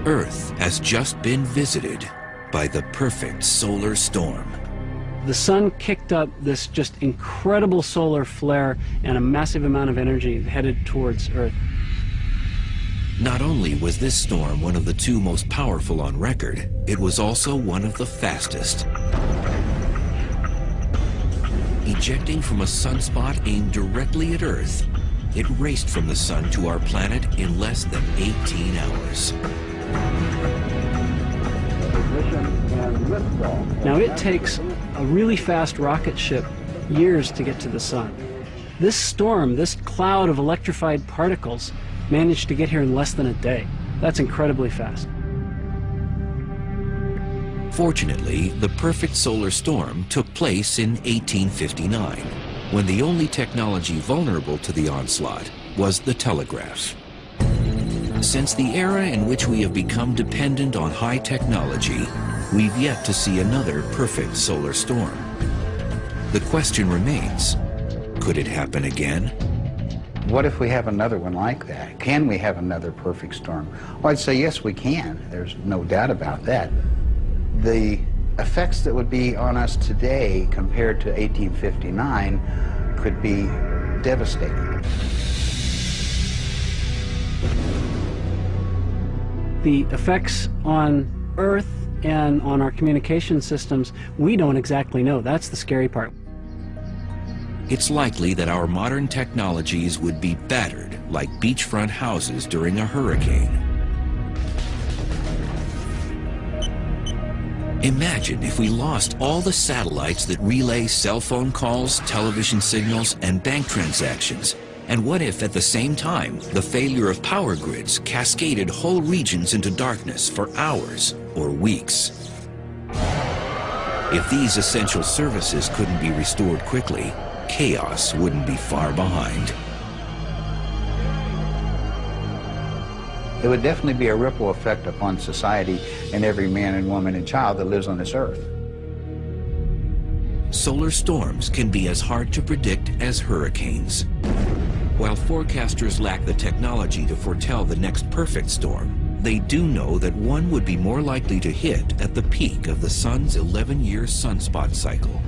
Earth has just been visited by the perfect solar storm. The sun kicked up this just incredible solar flare and a massive amount of energy headed towards Earth. Not only was this storm one of the two most powerful on record, it was also one of the fastest. Ejecting from a sunspot aimed directly at Earth, it raced from the sun to our planet in less than 18 hours. Now it takes a really fast rocket ship years to get to the sun. This storm, this cloud of electrified particles, managed to get here in less than a day. That's incredibly fast. Fortunately, the perfect solar storm took place in 1859, when the only technology vulnerable to the onslaught was the telegraph. Since the era in which we have become dependent on high technology, we've yet to see another perfect solar storm. The question remains, could it happen again? What if we have another one like that? Can we have another perfect storm? Well, I'd say yes, we can. There's no doubt about that. The effects that would be on us today compared to 1859 could be devastating. The effects on Earth and on our communication systems, we don't exactly know. That's the scary part. It's likely that our modern technologies would be battered like beachfront houses during a hurricane. Imagine if we lost all the satellites that relay cell phone calls, television signals, and bank transactions. And what if, at the same time, the failure of power grids cascaded whole regions into darkness for hours or weeks? If these essential services couldn't be restored quickly, chaos wouldn't be far behind. It would definitely be a ripple effect upon society and every man and woman and child that lives on this earth. Solar storms can be as hard to predict as hurricanes. While forecasters lack the technology to foretell the next perfect storm, they do know that one would be more likely to hit at the peak of the sun's 11-year sunspot cycle.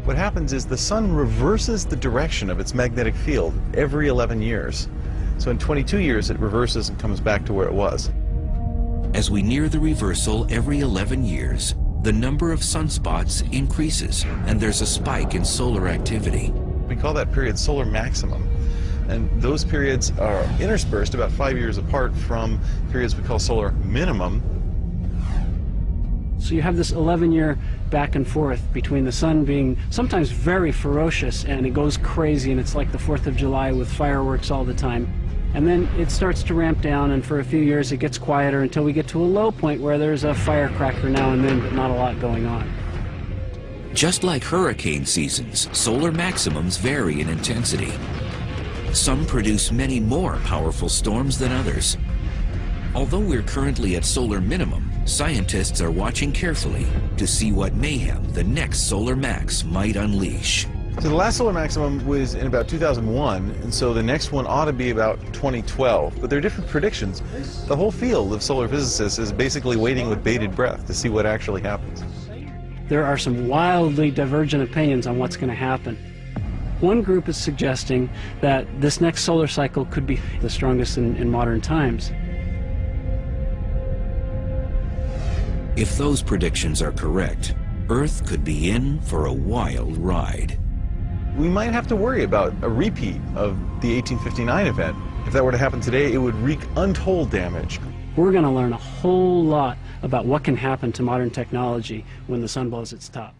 What happens is the sun reverses the direction of its magnetic field every 11 years. So in 22 years, it reverses and comes back to where it was. As we near the reversal every 11 years, the number of sunspots increases, and there's a spike in solar activity. We call that period solar maximum. And those periods are interspersed about 5 years apart from periods we call solar minimum. So you have this 11-year back and forth between the sun being sometimes very ferocious and it goes crazy and it's like the 4th of July with fireworks all the time. And then it starts to ramp down, and for a few years it gets quieter until we get to a low point where there's a firecracker now and then, but not a lot going on. Just like hurricane seasons, solar maximums vary in intensity. Some produce many more powerful storms than others. Although we're currently at solar minimum, scientists are watching carefully to see what mayhem the next solar max might unleash. So the last solar maximum was in about 2001, and so the next one ought to be about 2012. But there are different predictions. The whole field of solar physicists is basically waiting with bated breath to see what actually happens. There are some wildly divergent opinions on what's going to happen. One group is suggesting that this next solar cycle could be the strongest in modern times. If those predictions are correct, Earth could be in for a wild ride. We might have to worry about a repeat of the 1859 event. If that were to happen today, it would wreak untold damage. We're going to learn a whole lot about what can happen to modern technology when the sun blows its top.